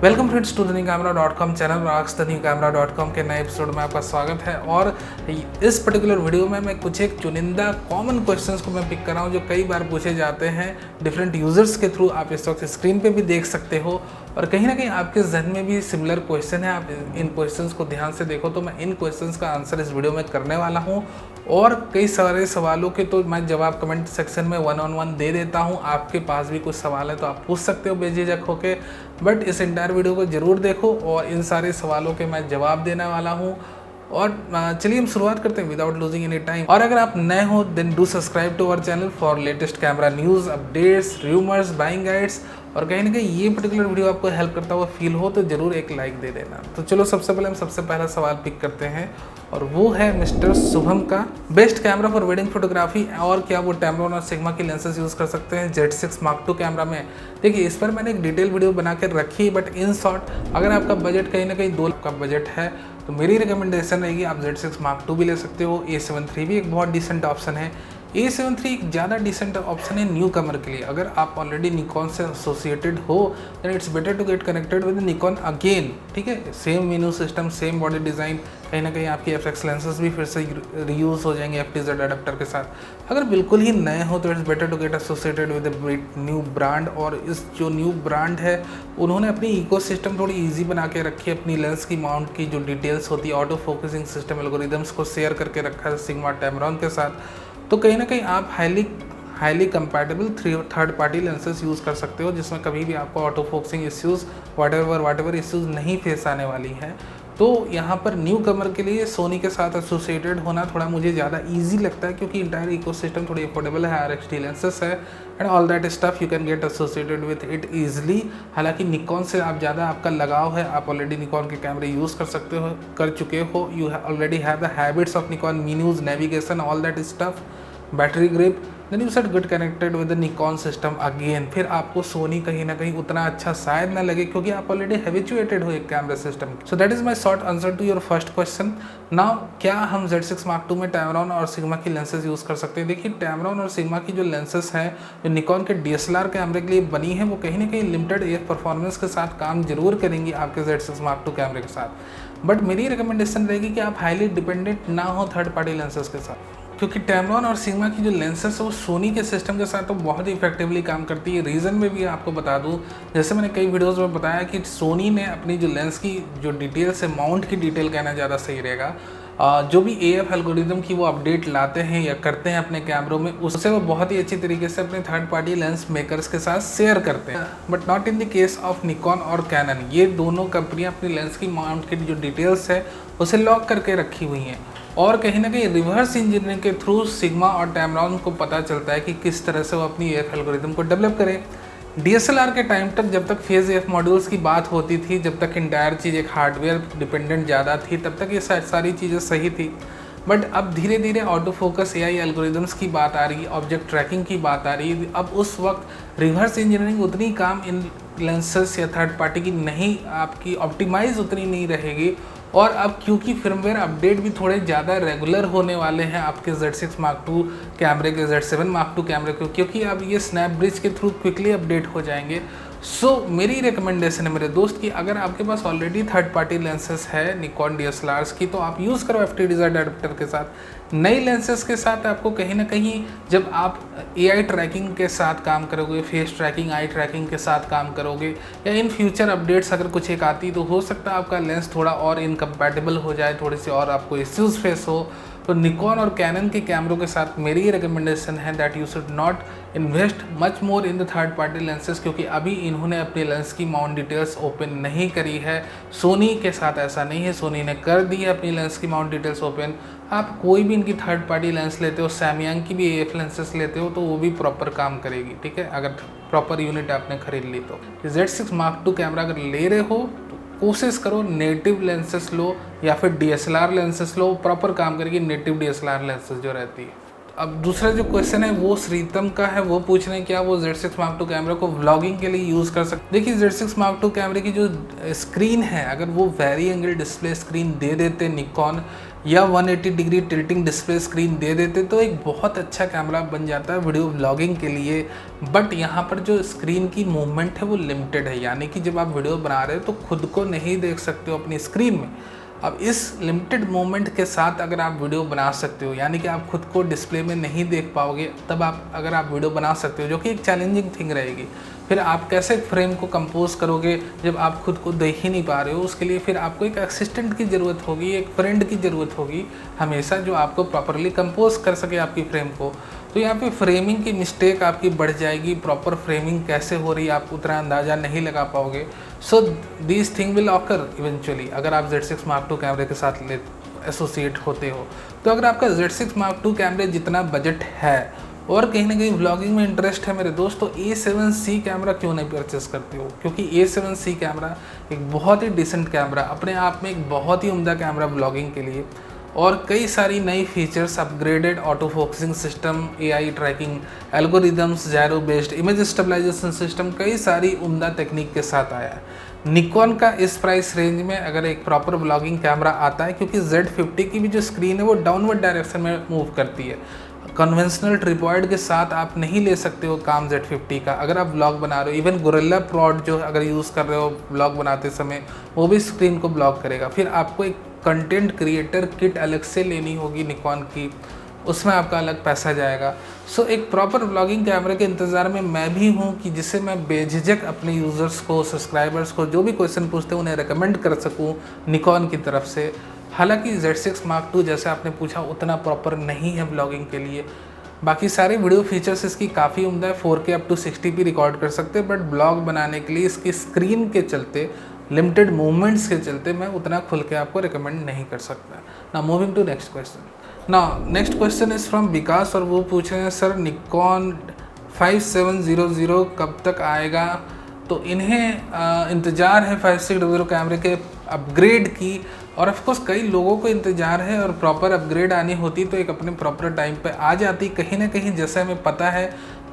Welcome friends to the new camera dot com channel. आज the new camera dot com के नए episode में आपका स्वागत है। और इस पर्टिकुलर वीडियो में मैं कुछ एक चुनिंदा कॉमन क्वेश्चंस को मैं पिक कर रहा हूँ जो कई बार पूछे जाते हैं डिफरेंट यूजर्स के थ्रू। आप इस वक्त स्क्रीन पे भी देख सकते हो और कहीं ना कहीं आपके जहन में भी सिमिलर क्वेश्चन है। आप इन क्वेश्चंस को ध्यान से देखो तो मैं इन क्वेश्चंस का आंसर इस वीडियो में करने वाला हूँ और कई सारे सवालों के तो मैं जवाब कमेंट सेक्शन में 1-on-1 दे देता हूँ। आपके पास भी कुछ सवाल है तो आप पूछ सकते हो बेझिझक होके, बट इस एंटायर वीडियो को ज़रूर देखो और इन सारे सवालों के मैं जवाब देने वाला हूँ। और चलिए हम शुरुआत करते हैं विदाउट लूजिंग एनी टाइम। और अगर आप नए हो then do subscribe to our channel for latest camera news, updates, rumours, buying guides. और कहीं ना कहीं ये पर्टिकुलर वीडियो आपको हेल्प करता हुआ फील हो तो ज़रूर एक लाइक दे देना। तो चलो सबसे पहले हम सबसे पहला सवाल पिक करते हैं और वो है मिस्टर शुभम का। Best camera for wedding photography, और क्या वो टैमरॉन और सिग्मा की लेंसेज यूज़ कर सकते हैं Z6 Mark II कैमरा में? देखिए इस पर मैंने एक डिटेल वीडियो बना कर रखी, बट इन शॉर्ट अगर आपका बजट कहीं ना कहीं 2 लाख का बजट है तो मेरी रिकमेंडेशन रहेगी आप Z6 Mark II भी ले सकते हो। A7 III भी एक बहुत डिसेंट ऑप्शन है। A7 III एक ज़्यादा डिसेंट ऑप्शन है न्यू कमर के लिए। अगर आप ऑलरेडी निकॉन से एसोसिएटेड हो then it's better to get connected with Nikon again. ठीक है, same menu system, same body design, कहीं ना कहीं आपकी FX लेंसेज भी फिर से रीयूज हो जाएंगे FTZ अडेप्टर के साथ। अगर बिल्कुल ही नए हो तो it's better to get associated with new brand. और इस जो न्यू ब्रांड है उन्होंने अपनी इकोसिस्टम थोड़ी ईजी बना के रखी है। अपनी लेंस की माउंट की जो डिटेल्स होती है, ऑटो फोकसिंग सिस्टम, एल्गोरिदम्स को शेयर करके रखा है सिग्मा टैमरॉन के साथ। तो कहीं ना कहीं आप highly compatible third party lenses use कर सकते हो जिसमें कभी भी आपको ऑटो फोकसिंग इश्यूज़ वाट इश्यूज़ नहीं फेस आने वाली हैं। तो यहाँ पर न्यू कमर के लिए सोनी के साथ एसोसिएटेड होना थोड़ा मुझे ज़्यादा इजी लगता है क्योंकि इंटायर इकोसिस्टम थोड़ी अफोर्डेबल है, RXT लेंसेस है and all that stuff you can get associated with it easily. हालांकि निकॉन से आप ज़्यादा आपका लगाव है, आप ऑलरेडी निकॉन के कैमरे यूज़ कर चुके हो, you already have the habits of Nikon menus, navigation, all that stuff, battery grip, then you set good connected with the Nikon system again. फिर आपको सोनी कहीं ना कहीं उतना अच्छा शायद ना लगे क्योंकि आप ऑलरेडी हैबिचुएटेड हो एक camera system. So that is my short answer to your first question. Now क्या हम Z6 Mark II में टैमरॉन और सिग्मा की लेंसेज यूज़ कर सकते हैं? देखिए टैमरॉन और सिग्मा की जो लेंसेज हैं जो निकॉन के DSLR कैमरे के लिए बनी है वो कहीं ना कहीं लिमिटेड AF परफॉर्मेंस के साथ काम जरूर करेंगी आपके Z6 Mark II कैमरे के साथ, बट मेरी रिकमेंडेशन रहेगी कि आप हाईली डिपेंडेंट ना हो थर्ड पार्टी लेंसेज के साथ, क्योंकि टैमरॉन और सिग्मा की जो लेंसेज है वो सोनी के सिस्टम के साथ तो बहुत ही इफेक्टिवली काम करती है। रीज़न में भी आपको बता दूं, जैसे मैंने कई वीडियोस में बताया कि सोनी ने अपनी जो लेंस की जो डिटेल्स है, माउंट की डिटेल कहना ज़्यादा सही रहेगा, जो भी AF एल्गोरिदम की वो अपडेट लाते हैं या करते हैं अपने कैमरों में, उससे वो बहुत ही अच्छी तरीके से अपने थर्ड पार्टी लेंस मेकर्स के साथ शेयर करते हैं। But not in the case of Nikon और कैनन। ये दोनों कंपनियां अपनी लेंस की माउंट की जो डिटेल्स है उसे लॉक करके रखी हुई हैं और कहीं ना कहीं रिवर्स इंजीनियरिंग के थ्रू सिग्मा और टैमरॉन को पता चलता है कि किस तरह से वो अपनी AF एल्गोरिदम को डेवलप करें। DSLR के टाइम तक जब तक फेज AF मॉड्यूल्स की बात होती थी, जब तक इंटायर चीज़ एक हार्डवेयर डिपेंडेंट ज़्यादा थी, तब तक ये सारी चीज़ें सही थी। बट अब धीरे धीरे ऑटो फोकस AI एल्गोरिदम्स की बात आ रही है, ऑब्जेक्ट ट्रैकिंग की बात आ रही है। अब उस वक्त रिवर्स इंजीनियरिंग उतनी काम इन लेंसेज या थर्ड पार्टी की नहीं, आपकी ऑप्टिमाइज उतनी नहीं रहेगी। और अब क्योंकि फिर्मवेयर अपडेट भी थोड़े ज़्यादा रेगुलर होने वाले हैं आपके Z6 Mark II कैमरे के, Z7 Mark II कैमरे को, क्योंकि अब ये स्नैप ब्रिज के थ्रू क्विकली अपडेट हो जाएंगे। सो मेरी रिकमेंडेशन है मेरे दोस्त की, अगर आपके पास ऑलरेडी थर्ड पार्टी लेंसेस है निकॉन DSLRs की तो आप यूज़ करो FTZ अडेप्टर के साथ। नई लेंसेस के साथ आपको कहीं ना कहीं जब आप AI ट्रैकिंग के साथ काम करोगे, फेस ट्रैकिंग, आई ट्रैकिंग के साथ काम करोगे या इन फ्यूचर अपडेट्स अगर कुछ एक आती तो हो सकता है आपका लेंस थोड़ा और इनकम्पैटिबल हो जाए, थोड़ी सी और आपको इश्यूज़ फेस हो। तो निकॉन और कैनन के कैमरों के साथ मेरी ये रिकमेंडेशन है that you should not invest much more in the third party lenses, क्योंकि अभी इन्होंने अपनी लेंस की माउंट डिटेल्स ओपन नहीं करी है। सोनी के साथ ऐसा नहीं है, सोनी ने कर दी है अपनी लेंस की माउंट डिटेल्स ओपन। आप कोई भी इनकी थर्ड पार्टी लेंस लेते हो, सैमयंग की भी AF लेंसेस लेते हो तो वो भी प्रॉपर काम करेगी। ठीक है, अगर प्रॉपर यूनिट आपने खरीद ली तो। Z6 Mark II कैमरा अगर ले रहे हो कोशिश करो नेटिव लेंसेस लो या फिर DSLR लेंसेस लो, प्रॉपर काम करेगी नेटिव DSLR लेंसेस जो रहती है। अब दूसरा जो क्वेश्चन है वो श्रीतम का है, वो पूछ रहे हैं क्या वो Z6 Mark II कैमरा को व्लॉगिंग के लिए यूज़ कर सकते। देखिए Z6 Mark II कैमरे की जो स्क्रीन है, अगर वो वेरी एंगल डिस्प्ले स्क्रीन दे देते निकॉन या 180 डिग्री टिल्टिंग डिस्प्ले स्क्रीन दे देते तो एक बहुत अच्छा कैमरा बन जाता है वीडियो व्लॉगिंग के लिए। बट यहाँ पर जो स्क्रीन की मूवमेंट है वो लिमिटेड है, यानी कि जब आप वीडियो बना रहे हो तो खुद को नहीं देख सकते हो अपनी स्क्रीन में। अब इस लिमिटेड मोमेंट के साथ अगर आप वीडियो बना सकते हो, यानी कि आप खुद को डिस्प्ले में नहीं देख पाओगे, तब अगर आप वीडियो बना सकते हो, जो कि एक चैलेंजिंग थिंग रहेगी। फिर आप कैसे फ्रेम को कंपोज करोगे जब आप खुद को देख ही नहीं पा रहे हो? उसके लिए फिर आपको एक असिस्टेंट की ज़रूरत होगी, एक फ्रेंड की ज़रूरत होगी हमेशा, जो आपको प्रॉपरली कंपोज कर सके आपकी फ्रेम को। तो यहाँ पे फ्रेमिंग की मिस्टेक आपकी बढ़ जाएगी, प्रॉपर फ्रेमिंग कैसे हो रही है आप उतना अंदाज़ा नहीं लगा पाओगे। So this thing will occur eventually अगर आप Z6 Mark II कैमरे के साथ एसोसिएट होते हो। तो अगर आपका Z6 Mark II कैमरे जितना बजट है और कहीं ना कहीं व्लॉगिंग में इंटरेस्ट है मेरे दोस्त, तो A7C कैमरा क्यों नहीं परचेस करते हो? क्योंकि A7C कैमरा एक बहुत ही डिसेंट कैमरा, अपने आप में एक बहुत ही उम्दा कैमरा व्लॉगिंग के लिए, और कई सारी नई features, upgraded auto focusing system, AI tracking algorithms, gyro based image stabilisation system, कई सारी उम्दा तकनीक के साथ आया है। निकॉन का इस प्राइस रेंज में अगर एक प्रॉपर व्लॉगिंग कैमरा आता है, क्योंकि Z50 की भी जो स्क्रीन है वो डाउनवर्ड डायरेक्शन में मूव करती है, कन्वेंशनल ट्रिपॉइड के साथ आप नहीं ले सकते हो काम Z50 का अगर आप ब्लॉग बना रहे हो। इवन गोरिल्ला प्रॉड जो अगर यूज़ कर रहे हो ब्लॉग बनाते समय, वो भी स्क्रीन को ब्लॉक करेगा। फिर आपको एक कंटेंट क्रिएटर किट अलग से लेनी होगी निकॉन की, उसमें आपका अलग पैसा जाएगा। सो एक प्रॉपर व्लॉगिंग कैमरे के इंतज़ार में मैं भी हूँ कि जिससे मैं बेझिझक अपने यूज़र्स को, सब्सक्राइबर्स को जो भी क्वेश्चन पूछते हैं उन्हें रिकमेंड कर सकूँ निकॉन की तरफ से। हालांकि Z6 Mark II जैसे आपने पूछा उतना प्रॉपर नहीं है व्लॉगिंग के लिए, बाकी सारे वीडियो फीचर्स इसकी काफ़ी उम्दा है, 4K up to 60p record कर सकते हैं, बट ब्लॉग बनाने के लिए इसकी स्क्रीन के चलते, लिमिटेड मूवमेंट्स के चलते मैं उतना खुल के आपको रिकमेंड नहीं कर सकता। ना मूविंग टू नेक्स्ट क्वेश्चन। ना नेक्स्ट क्वेश्चन इज़ फ्रॉम विकास, और वो पूछ रहे हैं सर निकॉन 5700 कब तक आएगा? तो इन्हें इंतज़ार है 5600 कैमरे के अपग्रेड की, और ऑफ कोर्स कई लोगों को इंतज़ार है, और प्रॉपर अपग्रेड आनी होती तो एक अपने प्रॉपर टाइम पे आ जाती कहीं ना कहीं। जैसे हमें पता है,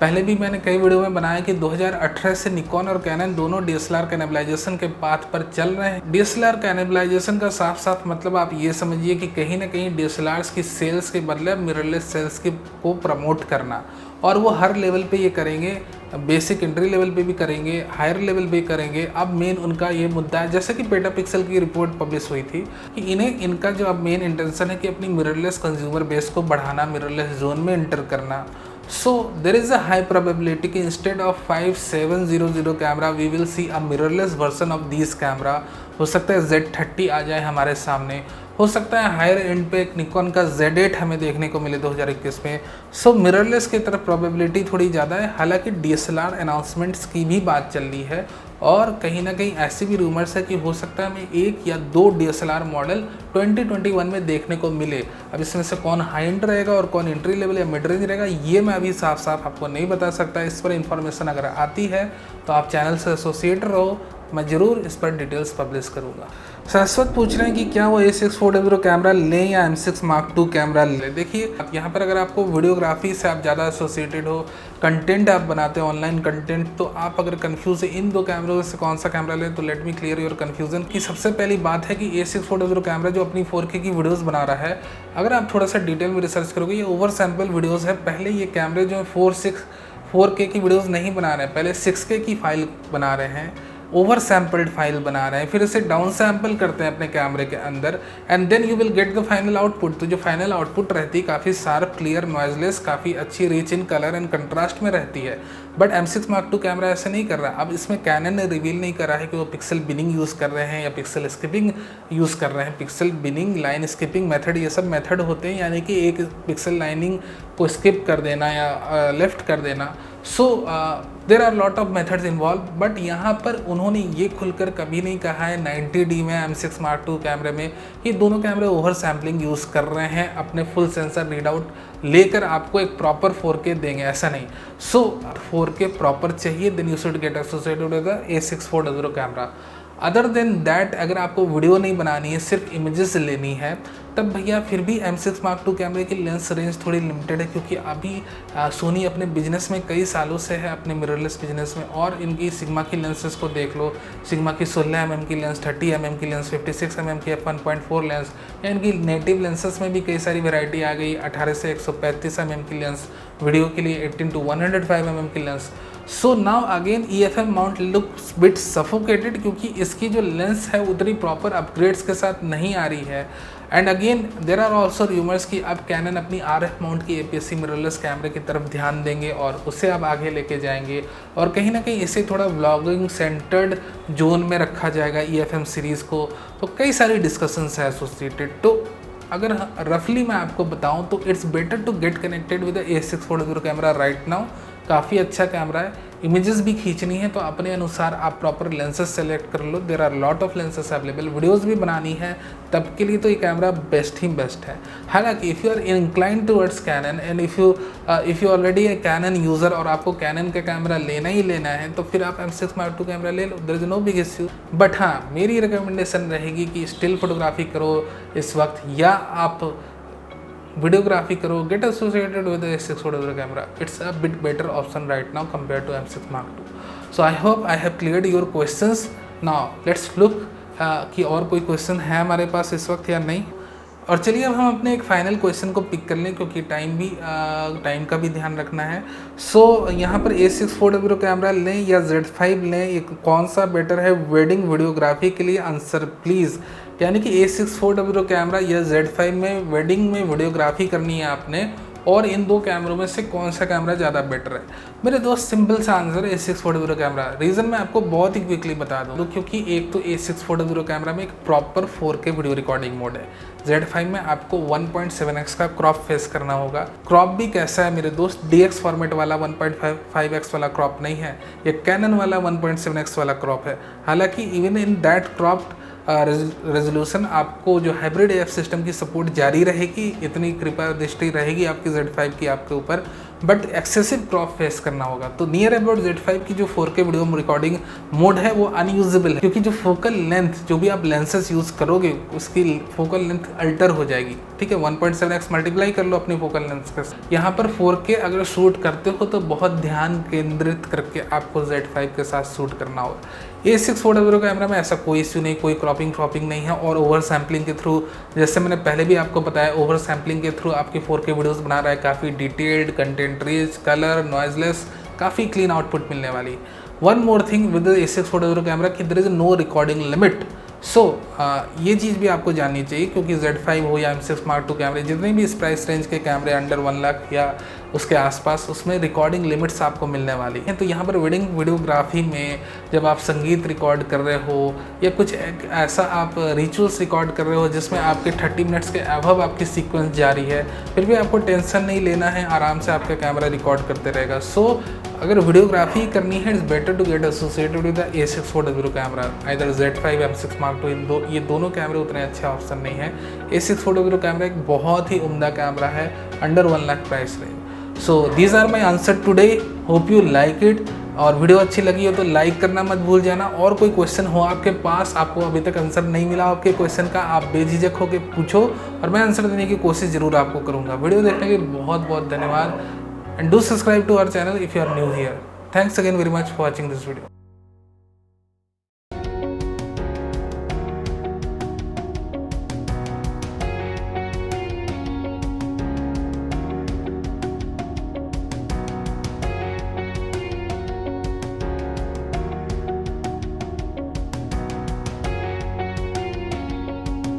पहले भी मैंने कई वीडियो में बनाया कि 2018 से निकॉन और कैनन दोनों DSLR कैनिबलाइजेशन के पाथ पर चल रहे हैं। DSLR कैनिबलाइजेशन का साफ साफ मतलब आप ये समझिए कि कहीं ना कहीं DSLRs की सेल्स के बदले मिररलेस सेल्स को प्रमोट करना, और वो हर लेवल पे ये करेंगे, बेसिक एंट्री लेवल पे भी करेंगे, हायर लेवल पे करेंगे। अब मेन उनका ये मुद्दा है, जैसे कि पेटापिक्सल की रिपोर्ट पब्लिश हुई थी, कि इनका जो अब मेन इंटेंशन है कि अपनी मिररलेस कंज्यूमर बेस को बढ़ाना, मिररलेस जोन में एंटर करना। So there is a high probability कि instead of 5700 camera we will see a mirrorless version of this camera. हो सकता है Z30 आ जाए हमारे सामने, हो सकता है हायर एंड पे एक निकॉन का Z8 हमें देखने को मिले 2021 में। सो मिररलेस की तरफ प्रोबेबिलिटी थोड़ी ज़्यादा है। हालांकि DSLR अनाउंसमेंट्स की भी बात चल रही है, और कहीं ना कहीं ऐसी भी रूमर्स है कि हो सकता है हमें 1 या 2 DSLR मॉडल 2021 में देखने को मिले। अब इसमें से कौन हाई एंड रहेगा और कौन एंट्री लेवल या मिड रेंज रहेगा, ये मैं अभी साफ साफ आपको नहीं बता सकता। इस पर इंफॉर्मेशन अगर आती है तो आप चैनल से एसोसिएट रहो, मैं ज़रूर इस पर डिटेल्स पब्लिश करूँगा। शाश्वत पूछ रहे हैं कि क्या वो A6400 कैमरा लें या M6 Mark II कैमरा लें? देखिए यहाँ पर अगर आपको वीडियोग्राफी से आप ज़्यादा एसोसिएटेड हो, कंटेंट आप बनाते हो ऑनलाइन कंटेंट, तो आप अगर कंफ्यूज है इन दो कैमरों से कौन सा कैमरा लें, तो let me clear your confusion. की सबसे पहली बात है कि A6400 कैमरा जो अपनी 4K की वीडियोज़ बना रहा है, अगर आप थोड़ा सा डिटेल में रिसर्च करोगे, ये ओवर सैम्पल वीडियोज़ है। पहले ये कैमरे जो है 4K की वीडियोज़ नहीं बना रहे हैं, पहले 6K की फाइल बना रहे हैं, ओवर सैम्पल्ड फाइल बना रहे हैं, फिर इसे डाउन सैम्पल करते हैं अपने कैमरे के अंदर, and then you will get the final output. तो जो फाइनल आउटपुट रहती है काफ़ी शार्प, क्लियर, नॉइजलेस, काफ़ी अच्छी, rich in colour and contrast में रहती है। But M6 Mark II camera ऐसा नहीं कर रहा। अब इसमें कैनन ने रिवील नहीं करा है कि वो पिक्सल बिनिंग यूज़ कर रहे हैं या पिक्सल स्किपिंग यूज़ कर रहे हैं। Pixel binning, line skipping method, ये सब मेथड होते हैं, यानी कि एक पिक्सल लाइनिंग को स्किप कर देना या लेफ्ट कर देना। So there are lot of methods involve, but यहाँ पर उन्होंने ये खुलकर कभी नहीं कहा है 90D में M6 Mark II कैमरे में ये दोनों कैमरे ओवर सैम्पलिंग यूज़ कर रहे हैं, अपने फुल सेंसर रीडआउट लेकर आपको एक प्रॉपर 4K देंगे, ऐसा नहीं। सो 4K प्रॉपर चाहिए, then you should get associated with the A6400 camera. Other than that, अगर आपको वीडियो नहीं बनानी है, सिर्फ इमेजेस लेनी है, तब भैया फिर भी M6 Mark II कैमरे की लेंस रेंज थोड़ी लिमिटेड है, क्योंकि अभी सोनी अपने बिजनेस में कई सालों से है, अपने मिररलेस बिजनेस में। और इनकी सिग्मा की लेंसेज को देख लो, सिग्मा की 16 mm की लेंस, 30 mm की लेंस, 56 mm की f1.4 लेंस, या इनकी नेटिव लेंसेज में भी कई सारी वैरायटी आ गई। 18 से 135 mm की लेंस, वीडियो के लिए 18 to 105 mm की lens. So now again EFM mount looks bit suffocated, क्योंकि इसकी जो लेंस है उतनी प्रॉपर अपग्रेड्स के साथ नहीं आ रही है। And again there are also rumours कि अब कैनन अपनी RF माउंट की APS-C मिररलेस कैमरे की तरफ ध्यान देंगे और उसे अब आगे लेके जाएंगे, और कहीं ना कहीं इसे थोड़ा व्लॉगिंग सेंटर्ड जोन में रखा जाएगा EFM सीरीज़ को। तो कई सारी डिस्कशंस है एसोसिएटेड। तो अगर रफली मैं आपको बताऊं तो it's better to get connected with A640 camera right now. काफ़ी अच्छा कैमरा है, इमेजेस भी खींचनी है तो अपने अनुसार आप प्रॉपर लेंसेज सेलेक्ट कर लो। There are lot of lenses available, videos भी बनानी है तब के लिए तो ये कैमरा बेस्ट ही बेस्ट है। हालांकि if you are incline towards Canon and if you already a Canon user और आपको कैनन का कैमरा लेना ही लेना है तो फिर आप M6 Mark II कैमरा ले लो, there is no big issue. But हाँ, मेरी रिकमेंडेशन रहेगी कि स्टिल फोटोग्राफी करो इस वक्त, या आप वीडियोग्राफी करो, get associated with A640 camera. It's a bit better option right now compare to M6 Mark II। So I hope I have cleared your questions. Now let's look कि और कोई question है हमारे पास इस वक्त या नहीं। और चलिए अब हम अपने एक फाइनल क्वेश्चन को पिक कर लें, क्योंकि टाइम का भी ध्यान रखना है। सो यहाँ पर A640 कैमरा लें या Z5 लें, ये कौन सा बेटर है वेडिंग वीडियोग्राफी के लिए? Answer please. यानी कि A640 कैमरा या Z5 में वेडिंग में वीडियोग्राफी करनी है आपने, और इन दो कैमरों में से कौन सा कैमरा ज़्यादा बेटर है? मेरे दोस्त सिंपल सा आंसर है A640 कैमरा। रीज़न मैं आपको बहुत ही क्विकली बता दूँ, क्योंकि एक तो A640 कैमरा में एक proper 4K video recording mode है। Z5 में आपको 1.7x का क्रॉप फेस करना होगा। क्रॉप भी कैसा है मेरे दोस्त? DX फॉर्मेट वाला 1.5x वाला क्रॉप नहीं है, ये कैनन वाला 1.7x वाला क्रॉप है। हालांकि even in that cropped resolution आपको जो हाइब्रिड AF सिस्टम की सपोर्ट जारी रहेगी, इतनी कृपा दृष्टि रहेगी आपकी Z5 की आपके ऊपर, बट एक्सेसिव क्रॉप फेस करना होगा। तो नियर अबाउट Z5 की जो 4K वीडियो रिकॉर्डिंग मोड है वो अनयूजेबल है, क्योंकि जो फोकल लेंथ, जो भी आप लेंसेज यूज़ करोगे उसकी फोकल लेंथ अल्टर हो जाएगी। ठीक है, 1.7x मल्टीप्लाई कर लो अपनी फोकल लेंथ के। यहाँ पर 4K अगर शूट करते हो तो बहुत ध्यान केंद्रित करके आपको Z5 के साथ शूट करना होगा। A640 कैमरा में ऐसा कोई इश्यू नहीं, कोई क्रॉपिंग नहीं है, और ओवर सैम्पलिंग के थ्रू, जैसे मैंने पहले भी आपको बताया, ओवर सैम्पलिंग के थ्रू आपकी 4K वीडियोस बना रहा है, काफ़ी detailed, content rich, colour, noiseless, काफ़ी क्लीन आउटपुट मिलने वाली। One more thing with A640 camera कि there is no recording limit. So ये चीज़ भी आपको जाननी चाहिए, क्योंकि Z5 हो या M6 Mark II कैमरे, जितने भी इस प्राइस रेंज के कैमरे अंडर 1 लाख या उसके आसपास, उसमें रिकॉर्डिंग लिमिट्स आपको मिलने वाली हैं। तो यहाँ पर वेडिंग वीडियोग्राफी में जब आप संगीत रिकॉर्ड कर रहे हो या कुछ ऐसा आप रिचुअल्स रिकॉर्ड कर रहे हो जिसमें आपके 30 मिनट्स के अबव आपकी सीक्वेंस जारी है, फिर भी आपको टेंशन नहीं लेना है, आराम से आपका कैमरा रिकॉर्ड करते रहेगा। सो अगर वीडियोग्राफी करनी है, it's better to get associated with the A640 camera, either Z5 M6 Mark II। ये दोनों कैमरे उतने अच्छे ऑप्शन नहीं है। A640 कैमरा एक बहुत ही उम्दा कैमरा है under 1 lakh price range. So these are my answer today, hope you like it. और वीडियो अच्छी लगी हो तो लाइक करना मत भूल जाना। और कोई क्वेश्चन हो आपके पास, आपको अभी तक आंसर नहीं मिला आपके क्वेश्चन का, आप बेझिझक होकर पूछो और मैं आंसर देने की कोशिश ज़रूर आपको करूँगा। वीडियो देखने के लिए बहुत बहुत धन्यवाद, and do subscribe to our channel if you are new here. Thanks again very much for watching this video.